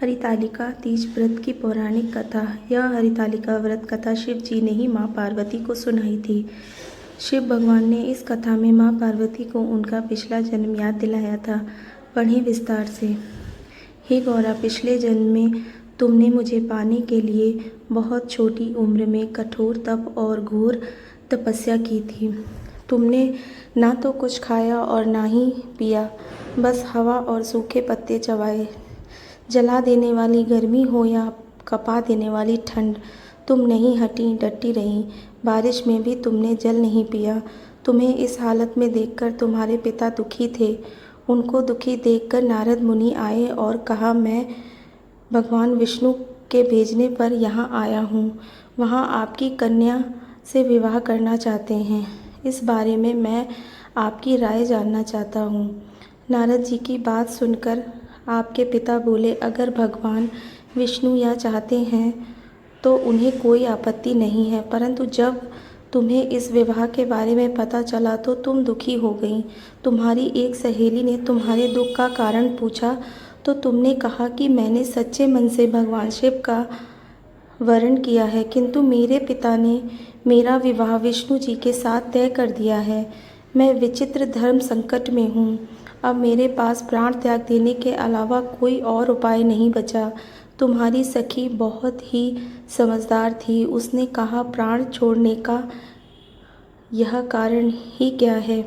हरितालिका तीज व्रत की पौराणिक कथा। यह हरितालिका व्रत कथा शिव जी ने ही माँ पार्वती को सुनाई थी। शिव भगवान ने इस कथा में माँ पार्वती को उनका पिछला जन्म याद दिलाया था। पढ़ें विस्तार से। हे गौरा, पिछले जन्म में तुमने मुझे पाने के लिए बहुत छोटी उम्र में कठोर तप और घोर तपस्या की थी। तुमने ना तो कुछ खाया और ना ही पिया, बस हवा और सूखे पत्ते चबाए। जला देने वाली गर्मी हो या कपा देने वाली ठंड, तुम नहीं हटी, डटी रही। बारिश में भी तुमने जल नहीं पिया। तुम्हें इस हालत में देखकर तुम्हारे पिता दुखी थे। उनको दुखी देखकर नारद मुनि आए और कहा, मैं भगवान विष्णु के भेजने पर यहाँ आया हूँ। वहाँ आपकी कन्या से विवाह करना चाहते हैं। इस बारे में मैं आपकी राय जानना चाहता हूँ। नारद जी की बात सुनकर आपके पिता बोले, अगर भगवान विष्णु यह चाहते हैं तो उन्हें कोई आपत्ति नहीं है, परंतु जब तुम्हें इस विवाह के बारे में पता चला तो तुम दुखी हो गई। तुम्हारी एक सहेली ने तुम्हारे दुख का कारण पूछा तो तुमने कहा कि मैंने सच्चे मन से भगवान शिव का वरण किया है, किंतु मेरे पिता ने मेरा विवाह विष्णु जी के साथ तय कर दिया है। मैं विचित्र धर्म संकट में हूँ। अब मेरे पास प्राण त्याग देने के अलावा कोई और उपाय नहीं बचा। तुम्हारी सखी बहुत ही समझदार थी। उसने कहा, प्राण छोड़ने का यह कारण ही क्या है?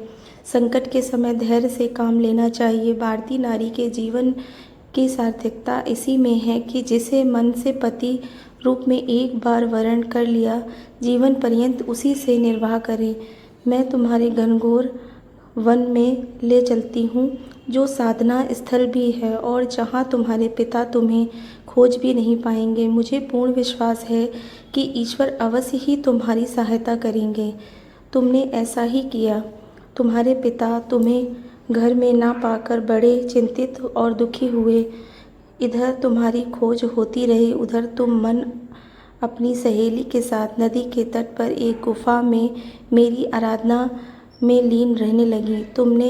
संकट के समय धैर्य से काम लेना चाहिए। भारतीय नारी के जीवन की सार्थकता इसी में है कि जिसे मन से पति रूप में एक बार वरण कर लिया, जीवन पर्यंत उसी से निर्वाह करे। मैं तुम्हारे घनघोर वन में ले चलती हूँ, जो साधना स्थल भी है और जहाँ तुम्हारे पिता तुम्हें खोज भी नहीं पाएंगे। मुझे पूर्ण विश्वास है कि ईश्वर अवश्य ही तुम्हारी सहायता करेंगे। तुमने ऐसा ही किया। तुम्हारे पिता तुम्हें घर में ना पाकर बड़े चिंतित और दुखी हुए। इधर तुम्हारी खोज होती रही, उधर तुम मन अपनी सहेली के साथ नदी के तट पर एक गुफा में मेरी आराधना में लीन रहने लगी। तुमने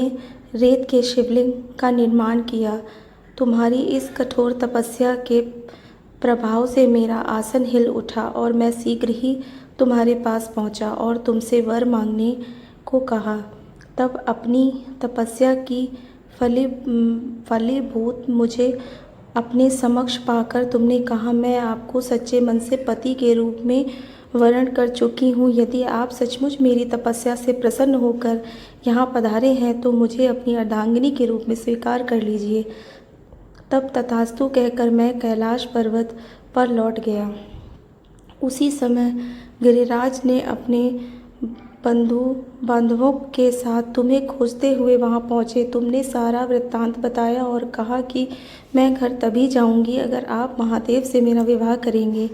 रेत के शिवलिंग का निर्माण किया। तुम्हारी इस कठोर तपस्या के प्रभाव से मेरा आसन हिल उठा और मैं शीघ्र ही तुम्हारे पास पहुंचा और तुमसे वर मांगने को कहा। तब अपनी तपस्या की फलीभूत मुझे अपने समक्ष पाकर तुमने कहा, मैं आपको सच्चे मन से पति के रूप में वरण कर चुकी हूँ। यदि आप सचमुच मेरी तपस्या से प्रसन्न होकर यहाँ पधारे हैं तो मुझे अपनी अर्धांगिनी के रूप में स्वीकार कर लीजिए। तब तथास्तु कहकर मैं कैलाश पर्वत पर लौट गया। उसी समय गिरिराज ने अपने बंधु बांधवों के साथ तुम्हें खोजते हुए वहां पहुंचे। तुमने सारा वृत्तांत बताया और कहा कि मैं घर तभी जाऊंगी अगर आप महादेव से मेरा विवाह करेंगे।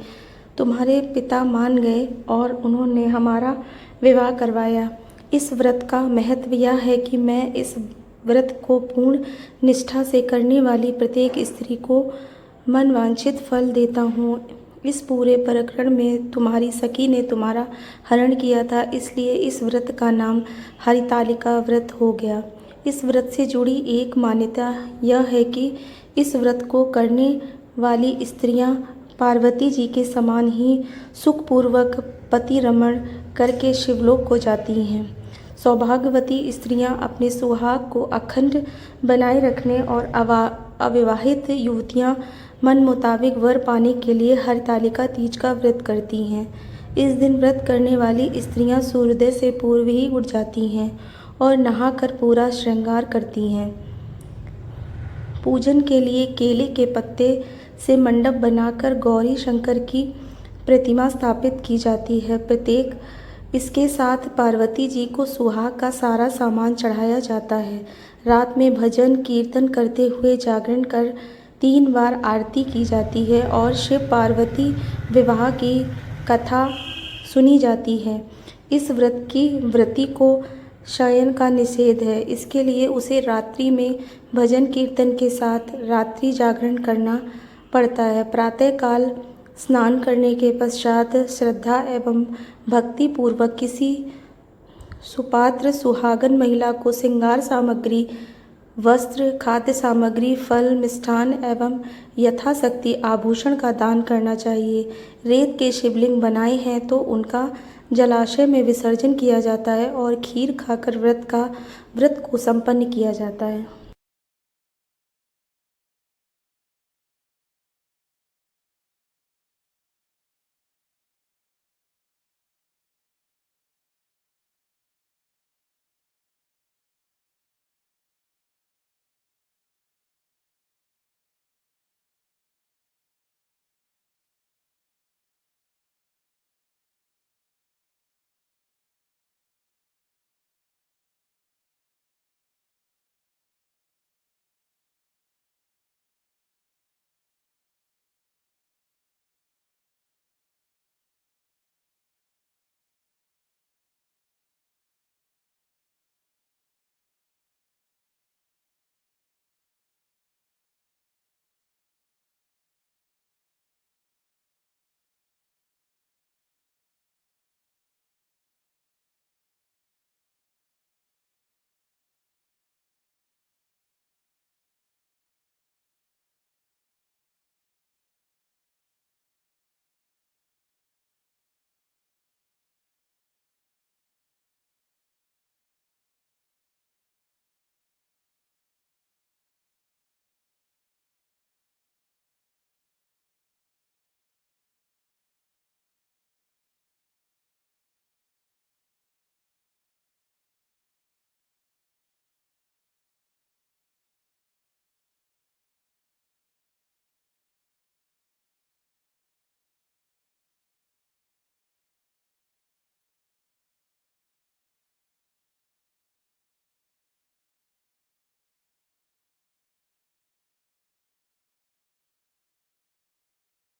तुम्हारे पिता मान गए और उन्होंने हमारा विवाह करवाया। इस व्रत का महत्व यह है कि मैं इस व्रत को पूर्ण निष्ठा से करने वाली प्रत्येक स्त्री को मनवांछित फल देता हूँ। इस पूरे प्रकरण में तुम्हारी सखी ने तुम्हारा हरण किया था, इसलिए इस व्रत का नाम हरितालिका व्रत हो गया। इस व्रत से जुड़ी एक मान्यता यह है कि इस व्रत को करने वाली स्त्रियां पार्वती जी के समान ही सुखपूर्वक पति रमण करके शिवलोक को जाती हैं। सौभाग्यवती स्त्रियां अपने सुहाग को अखंड बनाए रखने और अविवाहित युवतियां मन मुताबिक वर पाने के लिए हरितालिका तीज का व्रत करती हैं। इस दिन व्रत करने वाली स्त्रियां सूर्योदय से पूर्व ही उठ जाती हैं और नहाकर पूरा श्रृंगार करती हैं। पूजन के लिए केले के पत्ते से मंडप बनाकर गौरी शंकर की प्रतिमा स्थापित की जाती है। प्रत्येक इसके साथ पार्वती जी को सुहाग का सारा सामान चढ़ाया जाता है। रात में भजन कीर्तन करते हुए जागरण कर 3 बार आरती की जाती है और शिव पार्वती विवाह की कथा सुनी जाती है। इस व्रत की व्रती को शयन का निषेध है, इसके लिए उसे रात्रि में भजन कीर्तन के साथ रात्रि जागरण करना पड़ता है। प्रातःकाल स्नान करने के पश्चात श्रद्धा एवं भक्ति पूर्वक किसी सुपात्र सुहागन महिला को श्रृंगार सामग्री वस्त्र, खाद्य सामग्री, फल, मिष्ठान एवं यथाशक्ति आभूषण का दान करना चाहिए। रेत के शिवलिंग बनाए हैं तो उनका जलाशय में विसर्जन किया जाता है और खीर खाकर व्रत को संपन्न किया जाता है।